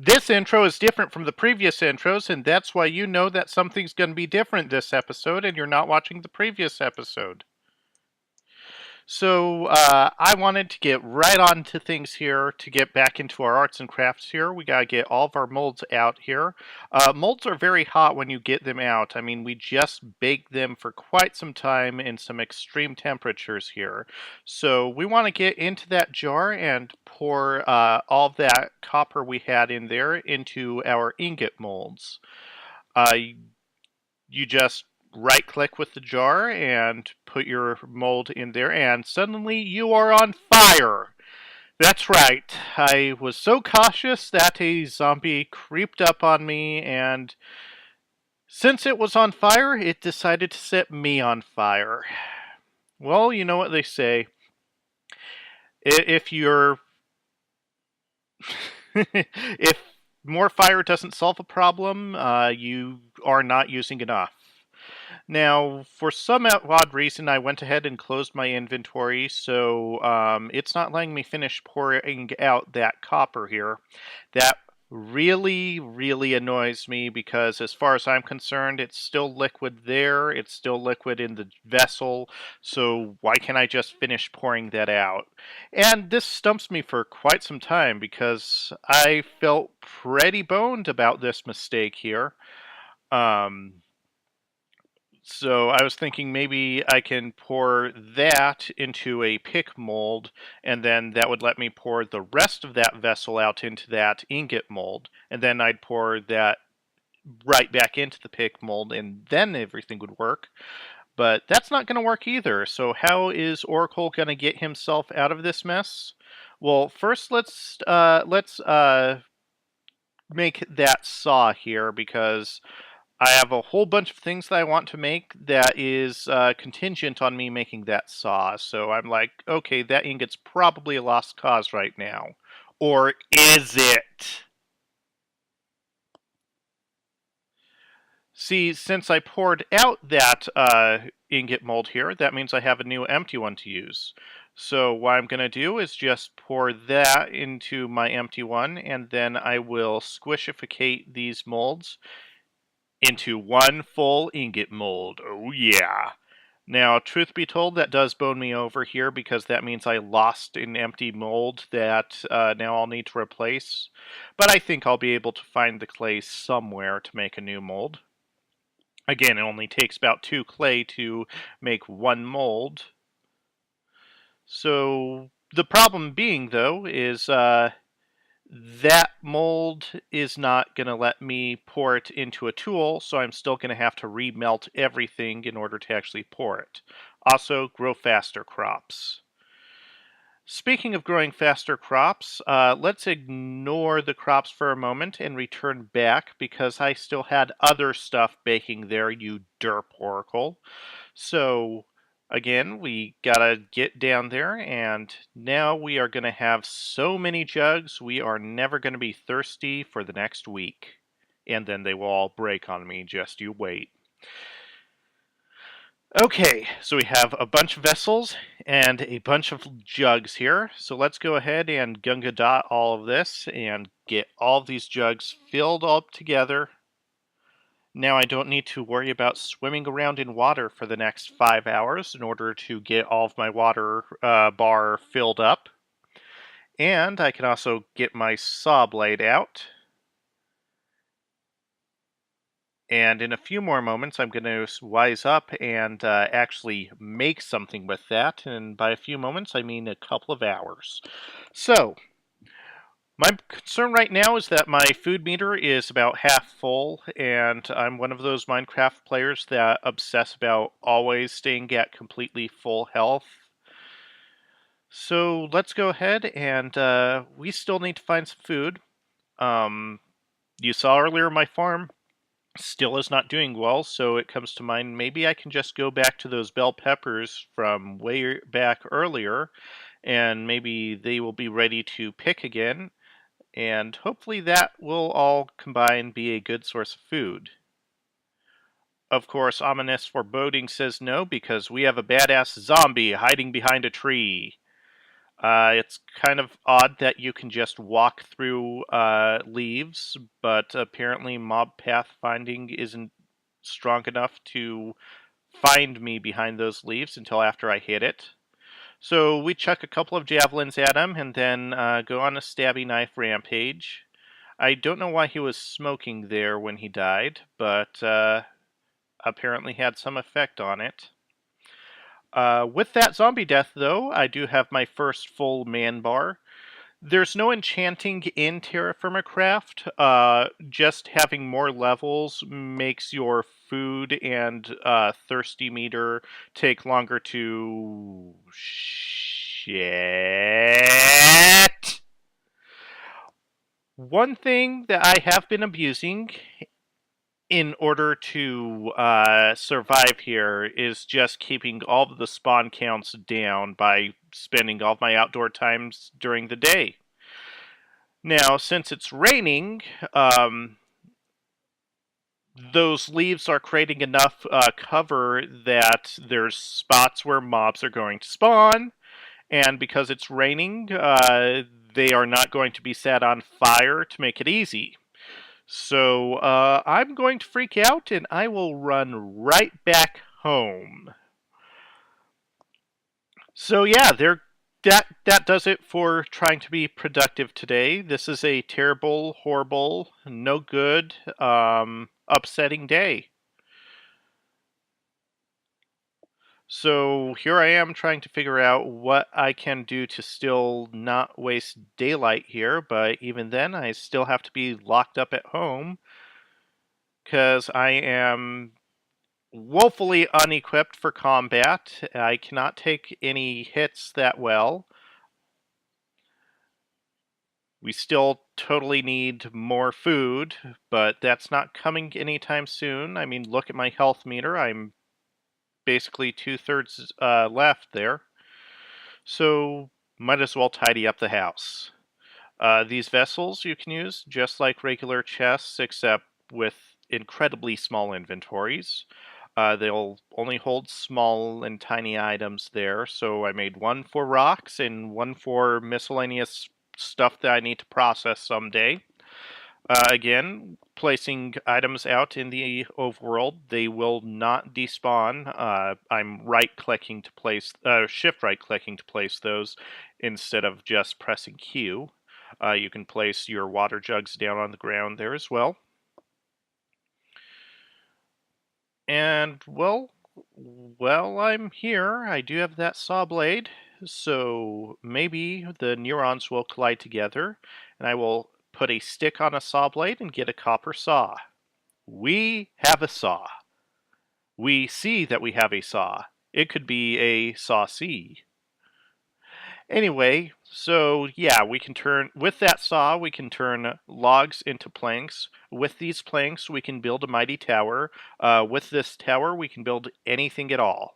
This intro is different from the previous intros, and that's why you know that something's going to be different this episode, and you're not watching the previous episode. So I wanted to get right on to things here to get back into our arts and crafts here. We got to get all of our molds out here. Molds are very hot when you get them out. I mean, we just baked them for quite some time in some extreme temperatures here. So we want to get into that jar and pour all of that copper we had in there into our ingot molds. Uh, you just right click with the jar and put your mold in there, and suddenly you are on fire. That's right. I was so cautious that a zombie creeped up on me, and since it was on fire, it decided to set me on fire. Well, you know what they say. If you're. If more fire doesn't solve a problem, you are not using enough. Now, for some odd reason, I went ahead and closed my inventory, so it's not letting me finish pouring out that copper here. That really annoys me because, as far as I'm concerned, it's still liquid there, it's still liquid in the vessel, so why can't I just finish pouring that out? And this stumps me for quite some time because I felt pretty boned about this mistake here. Um, so I was thinking maybe I can pour that into a pick mold, and then that would let me pour the rest of that vessel out into that ingot mold, and then I'd pour that right back into the pick mold, and then everything would work. But that's not going to work either. So how is Oracle going to get himself out of this mess? Well, first let's make that saw here because I have a whole bunch of things that I want to make that is contingent on me making that saw. So I'm like, okay, that ingot's probably a lost cause right now. Or is it? See, since I poured out that ingot mold here, that means I have a new empty one to use. So what I'm going to do is just pour that into my empty one, and then I will squishificate these molds into one full ingot mold. Oh yeah. Now, truth be told, that does bone me over here because that means I lost an empty mold that now I'll need to replace. But I think I'll be able to find the clay somewhere to make a new mold. Again, it only takes about 2 clay to make one mold. So the problem being, though, is that mold is not going to let me pour it into a tool, so I'm still going to have to remelt everything in order to actually pour it. Also, grow faster crops. Speaking of growing faster crops, let's ignore the crops for a moment and return back because I still had other stuff baking there, you derp oracle. So, again, we gotta get down there, and now we are gonna have so many jugs, we are never gonna be thirsty for the next week. And then they will all break on me, just you wait. Okay, so we have a bunch of vessels and a bunch of jugs here. So let's go ahead and Gunga dot all of this and get all of these jugs filled up together. Now I don't need to worry about swimming around in water for the next 5 hours in order to get all of my water bar filled up. And I can also get my saw blade out. And in a few more moments, I'm going to wise up and actually make something with that. And by a few moments, I mean a couple of hours. So, my concern right now is that my food meter is about half full, and I'm one of those Minecraft players that obsess about always staying at completely full health. So, let's go ahead and we still need to find some food. Um, you saw earlier my farm still is not doing well, so it comes to mind maybe I can just go back to those bell peppers from way back earlier, and maybe they will be ready to pick again, and hopefully that will all combine be a good source of food. Of course, ominous foreboding says no because we have a badass zombie hiding behind a tree. It's kind of odd that you can just walk through leaves, but apparently mob pathfinding isn't strong enough to find me behind those leaves until after I hit it. So we chuck a couple of javelins at him and then go on a stabby knife rampage. I don't know why he was smoking there when he died, but apparently had some effect on it. With that zombie death, though, I do have my first full man bar. There's no enchanting in Terra Firma Craft. Just having more levels makes your food and thirsty meter take longer to... Shit! One thing that I have been abusing in order to survive here is just keeping all of the spawn counts down by spending all of my outdoor times during the day. Now, since it's raining, those leaves are creating enough cover that there's spots where mobs are going to spawn, and because it's raining, they are not going to be set on fire to make it easy. So I'm going to freak out and I will run right back home. So yeah, that does it for trying to be productive today. This is a terrible, horrible, no good, upsetting day. So here I am trying to figure out what I can do to still not waste daylight here, but even then I still have to be locked up at home because I am woefully unequipped for combat. I cannot take any hits that well. We still totally need more food, but that's not coming anytime soon. I mean, look at my health meter. I'm basically two-thirds left there. So, might as well tidy up the house. These vessels you can use just like regular chests, except with incredibly small inventories. They'll only hold small and tiny items there, so I made one for rocks and one for miscellaneous stuff that I need to process someday. Again, placing items out in the overworld, they will not despawn. I'm right-clicking to place, shift right-clicking to place those instead of just pressing Q. You can place your water jugs down on the ground there as well. And, well, I'm here. I do have that saw blade, so maybe the neurons will collide together, and I will put a stick on a saw blade and get a copper saw. We have a saw. We see that we have a saw. It could be a saw C. Anyway, so yeah, we can turn, with that saw, we can turn logs into planks. With these planks, we can build a mighty tower. With this tower, we can build anything at all,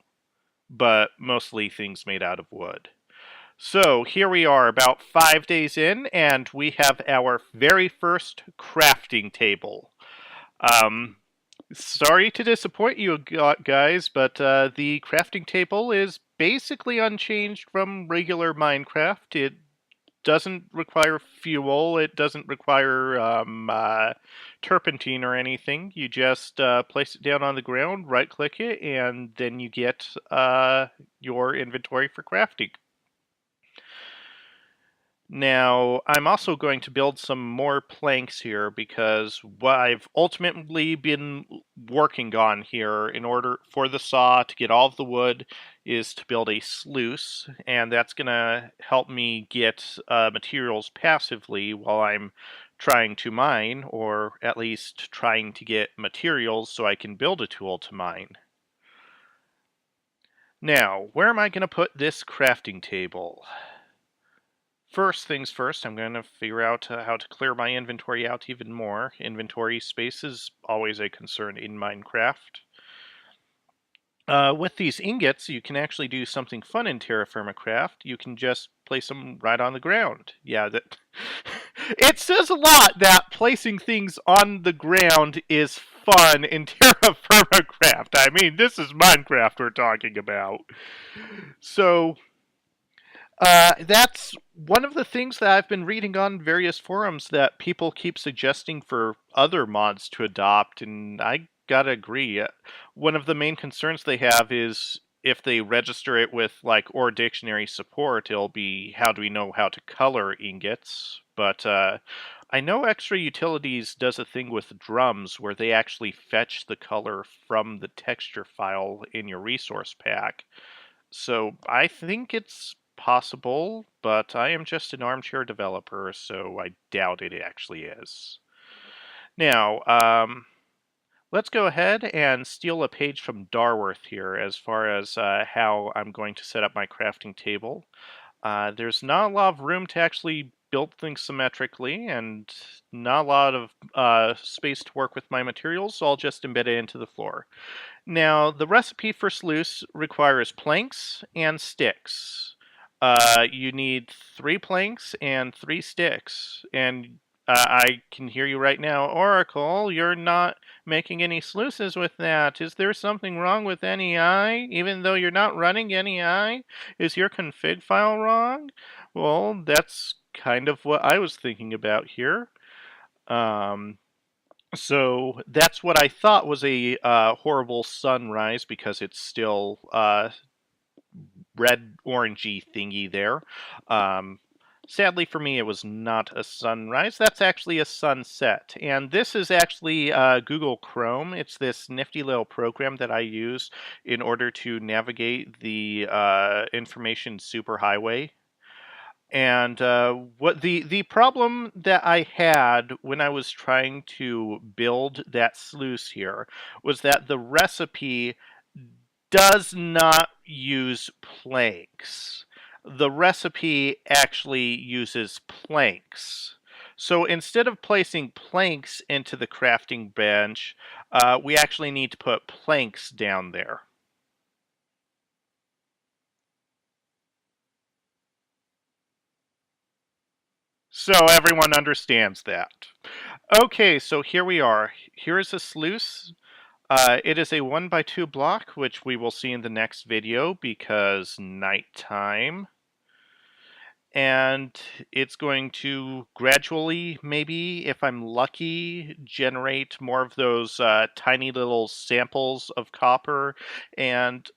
but mostly things made out of wood. So here we are about 5 days in, and we have our very first crafting table. Sorry to disappoint you guys, but the crafting table is basically unchanged from regular Minecraft. It doesn't require fuel, it doesn't require turpentine or anything. You just place it down on the ground, right-click it, and then you get your inventory for crafting. Now, I'm also going to build some more planks here because what I've ultimately been working on here in order for the saw to get all of the wood is to build a sluice, and that's going to help me get materials passively while I'm trying to mine, or at least trying to get materials so I can build a tool to mine. Now, where am I going to put this crafting table? First things first, I'm going to figure out how to clear my inventory out even more. Inventory space is always a concern in Minecraft. With these ingots, you can actually do something fun in Terra Firma Craft. You can just place them right on the ground. Yeah, that it says a lot that placing things on the ground is fun in Terra Firma Craft. I mean, this is Minecraft we're talking about. So That's one of the things that I've been reading on various forums that people keep suggesting for other mods to adopt, and I gotta agree. One of the main concerns they have is if they register it with like or dictionary support, it'll be how do we know how to color ingots? But I know Extra Utilities does a thing with drums where they actually fetch the color from the texture file in your resource pack. So I think it's possible, but I am just an armchair developer, so I doubt it actually is. Now, let's go ahead and steal a page from Darworth here as far as how I'm going to set up my crafting table. There's not a lot of room to actually build things symmetrically, and not a lot of space to work with my materials, so I'll just embed it into the floor. Now, the recipe for sluice requires planks and sticks. You need 3 planks and 3 sticks. And I can hear you right now, Oracle, you're not making any sluices with that. Is there something wrong with NEI? Even though you're not running NEI? Is your config file wrong? Well, that's kind of what I was thinking about here. Um, so that's what I thought was a horrible sunrise because it's still red orangey thingy there. Um, Sadly for me, it was not a sunrise. That's actually a sunset. And this is actually Google Chrome. It's this nifty little program that I use in order to navigate the information superhighway. And what the problem that I had when I was trying to build that sluice here was that the recipe does not use planks. The recipe actually uses planks. So instead of placing planks into the crafting bench, we actually need to put planks down there. So everyone understands that. Okay, so here we are. Here is a sluice. It is a 1x2 block, which we will see in the next video because nighttime. And it's going to gradually, maybe, if I'm lucky, generate more of those tiny little samples of copper. And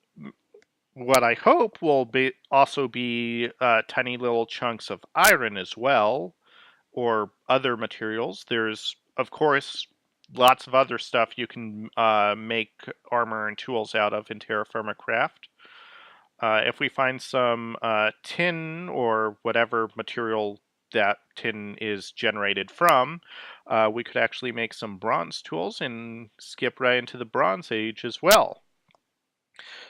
what I hope will be also be tiny little chunks of iron as well, or other materials. There's, of course, lots of other stuff you can make armor and tools out of in Terra Firma Craft. If we find some tin or whatever material that tin is generated from, we could actually make some bronze tools and skip right into the Bronze Age as well.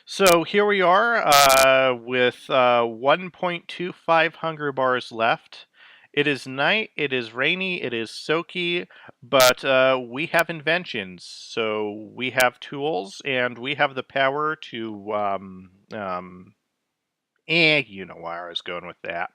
So here we are with 1.25 hunger bars left. It is night, it is rainy, it is soaky, but we have inventions. So we have tools and we have the power to, you know where I was going with that.